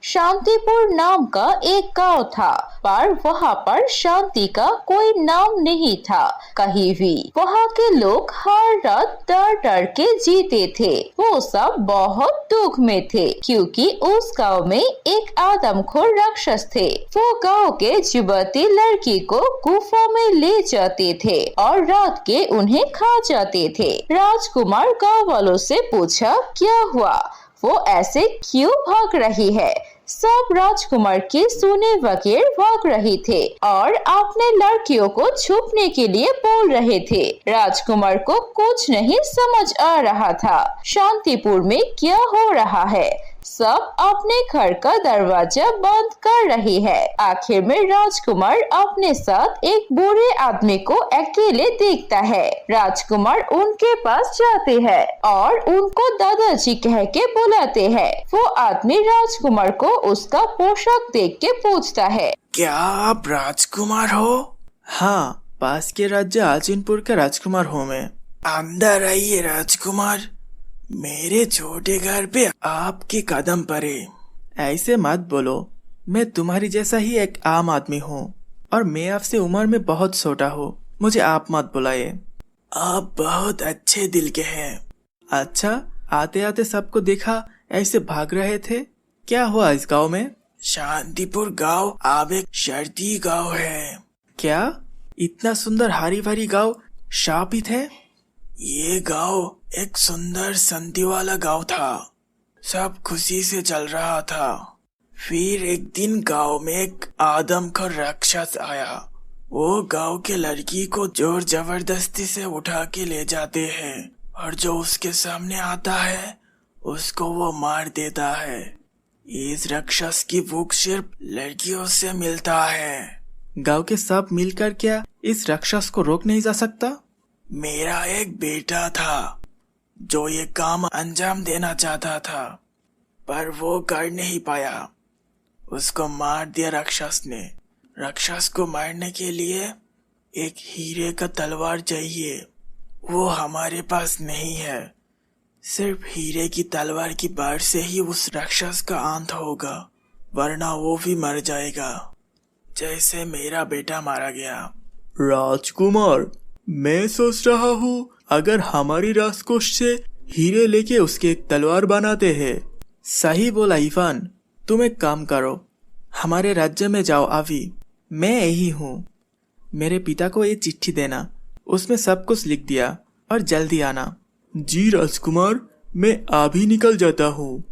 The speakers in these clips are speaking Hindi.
शांतिपुर नाम का एक गांव था, पर वहाँ पर शांति का कोई नाम नहीं था कहीं भी। वहाँ के लोग हर रात डर डर के जीते थे। वो सब बहुत दुख में थे क्योंकि उस गांव में एक आदमखोर राक्षस थे। वो गांव के युवती लड़की को गुफा में ले जाते थे और रात के उन्हें खा जाते थे। राजकुमार गांव वालों से पूछा, क्या हुआ? वो ऐसे क्यों भाग रही है? सब राजकुमार के सुने बगैर भाग रहे थे और अपने लड़कियों को छुपने के लिए बोल रहे थे। राजकुमार को कुछ नहीं समझ आ रहा था, शांतिपुर में क्या हो रहा है। सब अपने घर का दरवाजा बंद कर रही है। आखिर में राजकुमार अपने साथ एक बूढ़े आदमी को अकेले देखता है। राजकुमार उनके पास जाते हैं और उनको दादाजी कह के बुलाते हैं। वो आदमी राजकुमार को उसका पोशाक देख के पूछता है, क्या आप राजकुमार हो? हाँ, पास के राज्य आचिनपुर का राजकुमार हूँ मैं। अंदर आइए राजकुमार, मेरे छोटे घर पे आपके कदम पड़े। ऐसे मत बोलो, मैं तुम्हारी जैसा ही एक आम आदमी हूँ और मैं आपसे उम्र में बहुत छोटा हूँ। मुझे आप मत बुलाइए। आप बहुत अच्छे दिल के हैं। अच्छा, आते आते सबको देखा ऐसे भाग रहे थे। क्या हुआ इस गांव में? शांतिपुर गांव अब एक शर्ती गांव है। क्या इतना सुंदर हरी भरी गांव शापित है? ये गांव एक सुंदर शांति वाला गांव था। सब खुशी से चल रहा था। फिर एक दिन गांव में एक आदमखोर राक्षस आया। वो गांव के लड़की को जोर जबरदस्ती से उठा के ले जाते हैं और जो उसके सामने आता है उसको वो मार देता है। इस राक्षस की भूख सिर्फ लड़कियों से मिलता है। गांव के सब मिलकर क्या इस राक्षस को रोक नहीं जा सकता? मेरा एक बेटा था जो ये काम अंजाम देना चाहता था, पर वो कर नहीं पाया। उसको मार दिया राक्षस ने। राक्षस को मारने के लिए एक हीरे का तलवार चाहिए। वो हमारे पास नहीं है। सिर्फ हीरे की तलवार की बाढ़ से ही उस राक्षस का अंत होगा, वरना वो भी मर जाएगा, जैसे मेरा बेटा मारा गया। राजकुमार, मैं सोच रहा हूँ अगर हमारी राजकोष से हीरे लेके उसके एक तलवार बनाते हैं। सही बोला इवान, तुम एक काम करो, हमारे राज्य में जाओ। अभी मैं यही हूँ। मेरे पिता को ये चिट्ठी देना, उसमें सब कुछ लिख दिया और जल्दी आना। जी राजकुमार, मैं अभी निकल जाता हूँ।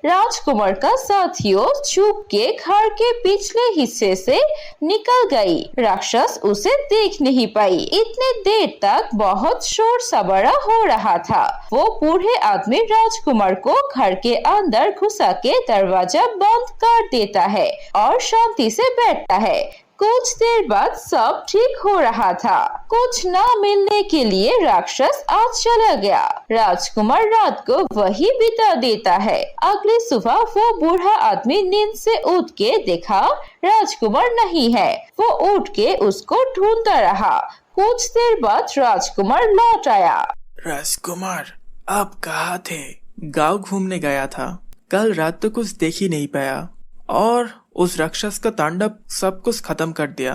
राजकुमार का साथियों छुप के घर के पिछले हिस्से से निकल गई। राक्षस उसे देख नहीं पाई। इतने देर तक बहुत शोर शराबा हो रहा था। वो बूढ़े आदमी राजकुमार को घर के अंदर घुसा के दरवाजा बंद कर देता है और शांति से बैठता है। कुछ देर बाद सब ठीक हो रहा था। कुछ न मिलने के लिए राक्षस आज चला गया। राजकुमार रात को वही बिता देता है। अगली सुबह वो बूढ़ा आदमी नींद से उठ के देखा राजकुमार नहीं है। वो उठ के उसको ढूंढता रहा। कुछ देर बाद राजकुमार लौट आया। राजकुमार, आप कहाँ थे? गांव घूमने गया था। कल रात तो कुछ देख ही नहीं पाया और उस राक्षस का तांडव सब कुछ खत्म कर दिया।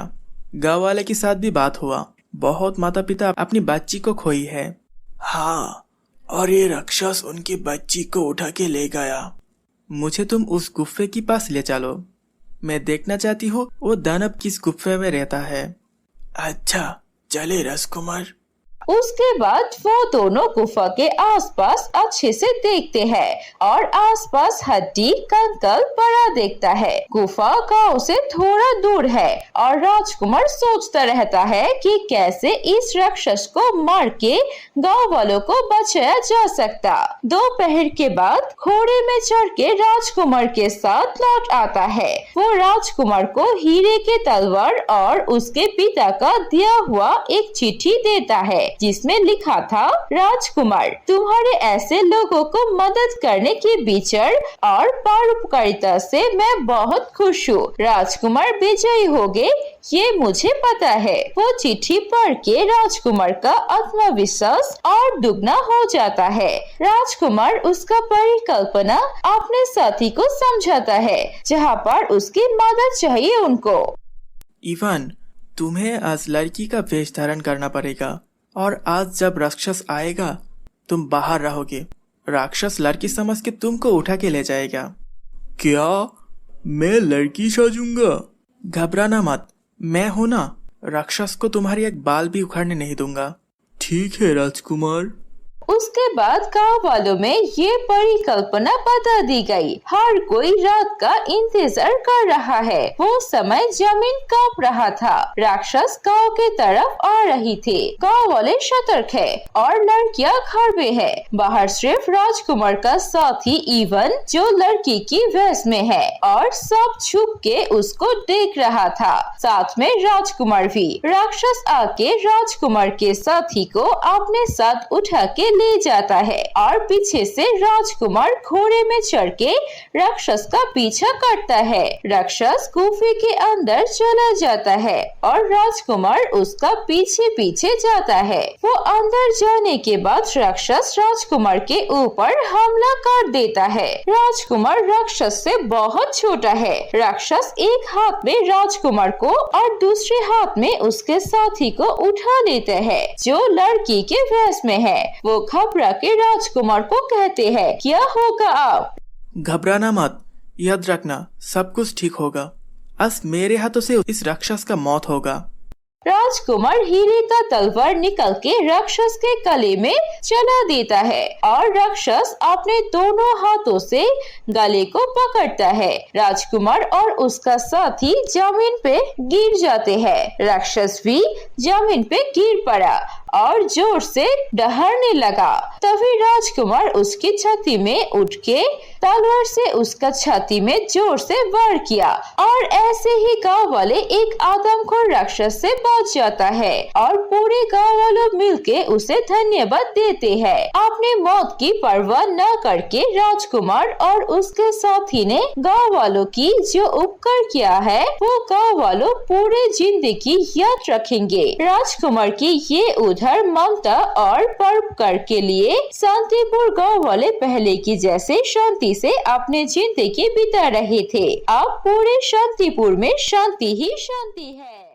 गांव वाले के साथ भी बात हुआ। बहुत माता पिता अपनी बच्ची को खोई है। हाँ, और ये राक्षस उनकी बच्ची को उठा के ले गया। मुझे तुम उस गुफे के पास ले चलो। मैं देखना चाहती हूँ वो दानव किस गुफे में रहता है। अच्छा, चले राजकुमार। उसके बाद वो दोनों गुफा के आसपास अच्छे से देखते हैं और आसपास हड्डी कंकड़ पड़ा देखता है। गुफा गांव से थोड़ा दूर है और राजकुमार सोचता रहता है कि कैसे इस राक्षस को मार के गांव वालों को बचाया जा सकता। दोपहर के बाद घोड़े में चढ़ के राजकुमार के साथ लौट आता है। वो राजकुमार को हीरे के तलवार और उसके पिता का दिया हुआ एक चिट्ठी देता है। जिसमें लिखा था, राजकुमार, तुम्हारे ऐसे लोगों को मदद करने के विचार और परोपकारिता से मैं बहुत खुश हूँ। राजकुमार विजयी हो गए ये मुझे पता है। वो चिट्ठी पढ़ के राजकुमार का आत्मविश्वास और दुगना हो जाता है। राजकुमार उसका परिकल्पना अपने साथी को समझाता है जहाँ पर उसकी मदद चाहिए उनको। इवान, तुम्हें आज लड़की का वेश धारण करना पड़ेगा और आज जब राक्षस आएगा तुम बाहर रहोगे। राक्षस लड़की समझ के तुमको उठा के ले जाएगा। क्या मैं लड़की साजूंगा? घबराना मत, मैं हूं ना। राक्षस को तुम्हारी एक बाल भी उखाड़ने नहीं दूंगा। ठीक है राजकुमार। उसके बाद गांव वालों में ये परिकल्पना बता दी गई। हर कोई रात का इंतजार कर रहा है। वो समय जमीन कांप रहा था। राक्षस गांव के तरफ आ रही थी। गांव वाले सतर्क है और लड़कियां घर में है। बाहर सिर्फ राजकुमार का साथी इवन जो लड़की की वेश में है और सब छुप के उसको देख रहा था। साथ में राजकुमार भी। राक्षस आके राजकुमार के साथी को अपने साथ उठा के ले जाता है और पीछे से राजकुमार घोड़े में चढ़ के राक्षस का पीछा करता है। राक्षस गुफे के अंदर चला जाता है और राजकुमार उसका पीछे पीछे जाता है। वो अंदर जाने के बाद राक्षस राजकुमार के ऊपर हमला कर देता है। राजकुमार राक्षस से बहुत छोटा है। राक्षस एक हाथ में राजकुमार को और दूसरे हाथ में उसके साथी को उठा लेते हैं जो लड़की के वेश में है। वो घबरा के राजकुमार को कहते हैं, क्या होगा अब? घबराना मत, याद रखना सब कुछ ठीक होगा। आज मेरे हाथों से इस राक्षस का मौत होगा। राजकुमार हीरे का तलवार निकल के राक्षस के गले में चला देता है और राक्षस अपने दोनों हाथों से गले को पकड़ता है। राजकुमार और उसका साथी जमीन पे गिर जाते हैं। राक्षस भी जमीन पे गिर पड़ा और जोर से डहरने लगा। तभी राजकुमार उसकी छाती में उठ के तलवार से उसका छाती में जोर से वार किया और ऐसे ही गांव वाले एक आदमखोर राक्षस से बच जाता है और पूरे गांव वालों मिलके उसे धन्यवाद देते हैं। अपने मौत की परवाह न करके राजकुमार और उसके साथी ने गांव वालों की जो उपकार किया है वो गांव वालों पूरे जिंदगी याद रखेंगे। राजकुमार की ये उधर ममता और परोपकार के लिए शांतिपुर गांव वाले पहले की जैसे शांति से अपने जिंदगी बिता रहे थे। अब पूरे शांतिपुर में शांति ही शांति है।